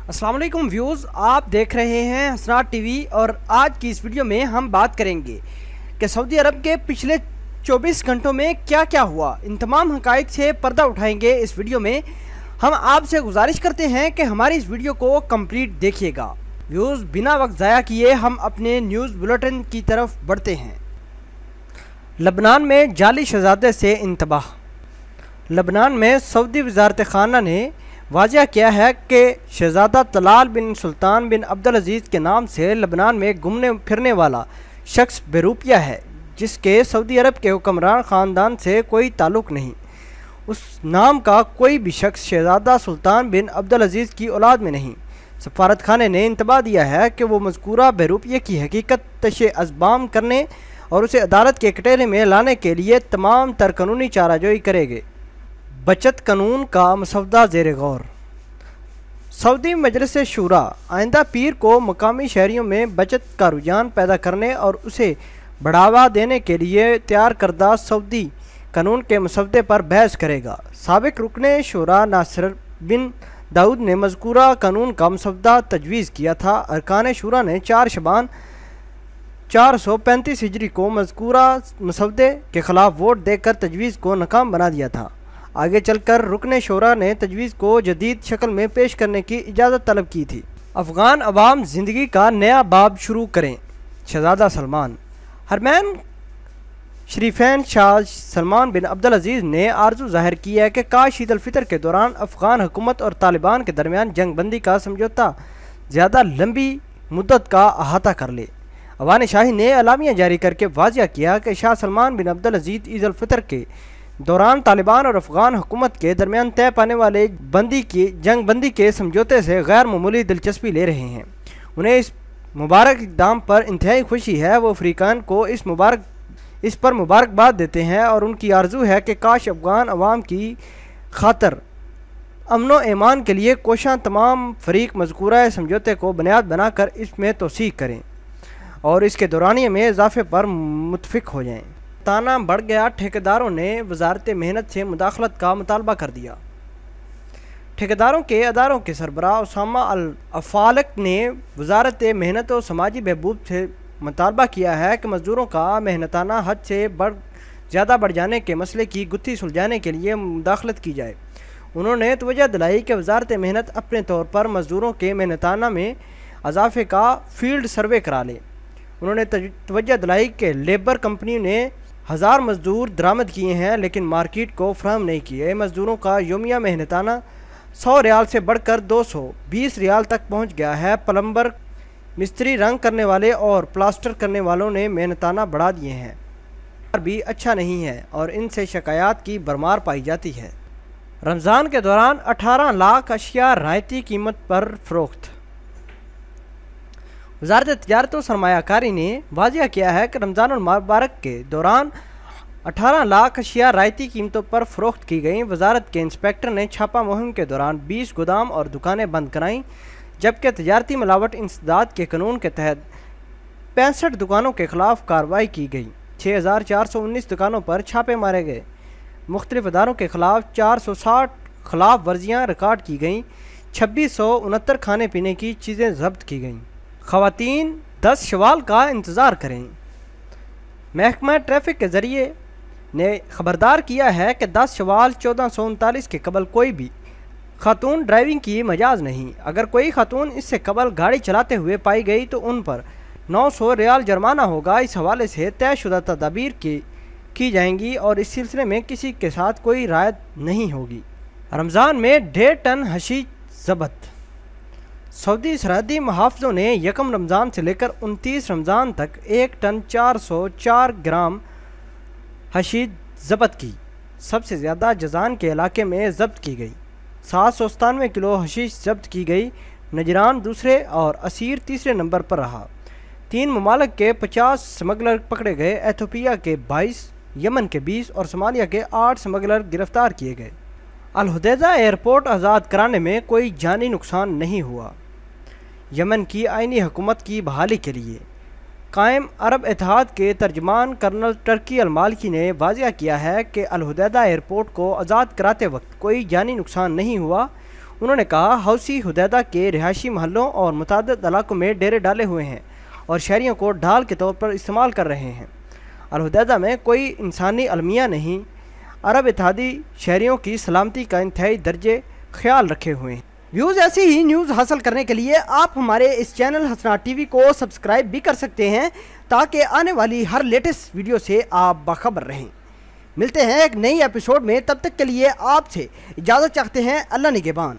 अस्सलाम वालेकुम व्यूज़, आप देख रहे हैं हसनात टीवी। और आज की इस वीडियो में हम बात करेंगे कि सऊदी अरब के पिछले 24 घंटों में क्या क्या हुआ। इन तमाम हक़ाइक़ से पर्दा उठाएंगे इस वीडियो में। हम आपसे गुजारिश करते हैं कि हमारी इस वीडियो को कंप्लीट देखिएगा। व्यूज़, बिना वक्त ज़ाया किए हम अपने न्यूज़ बुलेटिन की तरफ बढ़ते हैं। लबनान में जाली शहज़ादे से इंतबाह। लबनान में सऊदी वज़ारत ख़ाना ने वाज़ह किया है कि शहज़ादा तलाल बिन सुल्तान बिन अब्दुल अज़ीज़ के नाम से लबनान में घूमने फिरने वाला शख्स बेरूपिया है, जिसके सऊदी अरब के हुक्मरान ख़ानदान से कोई ताल्लुक़ नहीं। उस नाम का कोई भी शख्स शहज़ादा सुल्तान बिन अब्दुल अज़ीज़ की औलाद में नहीं। सफारत खाने ने इंतबाह दिया है कि वो मज़कूरा बेरूपिया की हकीकत तशे-अज़बाम करने और उसे अदालत के कटहरे में लाने के लिए तमाम तर कानूनी चाराजोई करेंगे। बचत कानून का मसौदा ज़ेर गौर। सऊदी मजलिस शूरा आइंदा पीर को मकामी शहरियों में बचत का रुझान पैदा करने और उसे बढ़ावा देने के लिए तैयार करदा सऊदी कानून के मसौदे पर बहस करेगा। साबिक रुकने शूरा नासिर बिन दाऊद ने मज़कूरा कानून का मसौदा तजवीज़ किया था। अरकान शूरा ने 4 शबान 435 हिजरी को मज़कूरा मसौदे के ख़िलाफ़ वोट देकर तजवीज़ को नाकाम बना दिया था। आगे चलकर रुकने शोरा ने तजवीज़ को जदीद शक्ल में पेश करने की इजाज़त तलब की थी। अफ़गान अवाम ज़िंदगी का नया बाब शुरू करें। शहज़ादा सलमान। हरमैन शरीफैन शाह सलमान बिन अब्दुल अज़ीज़ ने आरज़ू ज़ाहिर की है कि काश ईद अल फ़ितर के दौरान अफ़गान हुकूमत और तालिबान के दरमियान जंग बंदी का समझौता ज़्यादा लंबी मुद्दत का अहाता कर ले। अवान शाही ने अलामिया जारी करके वाज़ह किया कि शाह सलमान बिन अब्दुल अज़ीज़ ईद अल फ़ितर के दौरान तालिबान और अफ़गान हुकूमत के दरमियान तय पाने वाले जंग बंदी के समझौते से गैर मामूली दिलचस्पी ले रहे हैं। उन्हें इस मुबारक इक़दाम पर इंतहाई खुशी है। वो अफ्रीकान को इस पर मुबारकबाद देते हैं और उनकी आरज़ू है कि काश अफ़गान अवाम की खातर अमन व ईमान के लिए कोशां तमाम फ़रीक मज़कूरा समझौते को बुनियाद बनाकर इसमें तोसीक़ करें और इसके दौरानिए में इजाफ़े पर मुत्तफ़िक़ हो जाएँ। ताना बढ़ गया। ठेकेदारों ने वज़ारत मेहनत से मुदाखलत का मुतालबा कर दिया। ठेकेदारों के अदारों के सरबराह उसामा अल अफ़ालक ने वज़ारत मेहनत और समाजी बहबूद से मुतालबा किया है कि मज़दूरों का मेहनताना हद से ज़्यादा बढ़ जाने के मसले की गुत्थी सुलझाने के लिए मुदाखलत की जाए। उन्होंने तवज्जो दिलाई कि वज़ारत मेहनत अपने तौर पर मज़दूरों के मेहनताना में इजाफ़े का फील्ड सर्वे करा ले। उन्होंने तवज्जो दिलाई कि लेबर कंपनी ने 1000 मज़दूर दरामद किए हैं, लेकिन मार्केट को फराहम नहीं किए। मज़दूरों का योमिया मेहनताना 100 रियाल से बढ़कर 220 रियाल तक पहुंच गया है। प्लम्बर, मिस्त्री, रंग करने वाले और प्लास्टर करने वालों ने मेहनताना बढ़ा दिए हैं, भी अच्छा नहीं है और इनसे शिकायत की भरमार पाई जाती है। रमज़ान के दौरान 18 लाख अशिया रायती कीमत पर फ़रोख्त। वज़ारत तिजारत और सरमायाकारी ने वाज़ह किया है कि रमज़ान मुबारक के दौरान 18 लाख अशिया रायती कीमतों पर फ़रोख्त की गई। वज़ारत के इंस्पेक्टर ने छापा मुहिम के दौरान 20 गोदाम और दुकानें बंद कराईं, जबकि तजारती मिलावट इंसदाद के कानून के तहत 65 दुकानों के ख़िलाफ़ कार्रवाई की गई। 6419 दुकानों पर छापे मारे गए। मुख्तलिफ अदारों के ख़िलाफ़ 460 खिलाफ वर्जियाँ रिकॉर्ड की गईं। 2669 खाने पीने की चीज़ें ज़ब्त की गईं। ख़वातीन 10 शवाल का इंतज़ार करें। महकमा ट्रैफिक के ज़रिए ने ख़बरदार किया है कि 10 शवाल 1439 के कबल कोई भी खातून ड्राइविंग की मजाज नहीं। अगर कोई खातून इससे कबल गाड़ी चलाते हुए पाई गई तो उन पर 900 रियाल जुर्माना होगा। इस हवाले से तयशुदा तदाबीर की जाएंगी और इस सिलसिले में किसी के साथ कोई रायत नहीं होगी। रमज़ान में 1.5 टन हशीश ज़ब्त। सऊदी सरहदी मुहाफ़िज़ों ने 1 रमज़ान से लेकर 29 रमज़ान तक 1 टन 404 ग्राम हशीश ज़ब्त की। सबसे ज़्यादा जज़ान के इलाके में ज़ब्त की गई। 797 किलो हशीश ज़ब्त की गई। नजरान दूसरे और असीर तीसरे नंबर पर रहा। 3 ममालिक के 50 स्मगलर पकड़े गए। एथोपिया के 22, यमन के 20 और सोमालिया के 8 स्मगलर गिरफ्तार किए गए। अल हुदैदा एयरपोर्ट आज़ाद कराने में कोई जानी नुकसान नहीं हुआ। यमन की आइनी हुकूमत की बहाली के लिए कायम अरब इत्तेहाद के तर्जमान कर्नल टर्की अल मालिकी ने वाज़ह किया है कि अल हुदैदा एयरपोर्ट को आज़ाद कराते वक्त कोई जानी नुकसान नहीं हुआ। انہوں نے کہا حوثی حدیدہ کے رہائشی محلوں اور متعدد علاقوں میں ڈیرے ڈالے ہوئے ہیں اور شہریوں کو ڈھال کے طور پر استعمال کر رہے ہیں۔ الحدیدہ میں کوئی انسانی المیہ نہیں۔ عرب اتحادی شہریوں کی سلامتی کا انتہائی درجے خیال رکھے ہوئے ہیں۔ ویوز ایسی ہی نیوز حاصل کرنے کے لیے آپ ہمارے اس چینل حسنات ٹی وی کو سبسکرائب بھی کر سکتے ہیں تاکہ آنے والی ہر لیٹسٹ ویڈیو سے آپ باخبر رہیں۔ ملتے ہیں ایک نئی ایپیسوڈ میں، تب تک کے لیے آپ سے اجازت چاہتے ہیں۔ اللہ نگہبان۔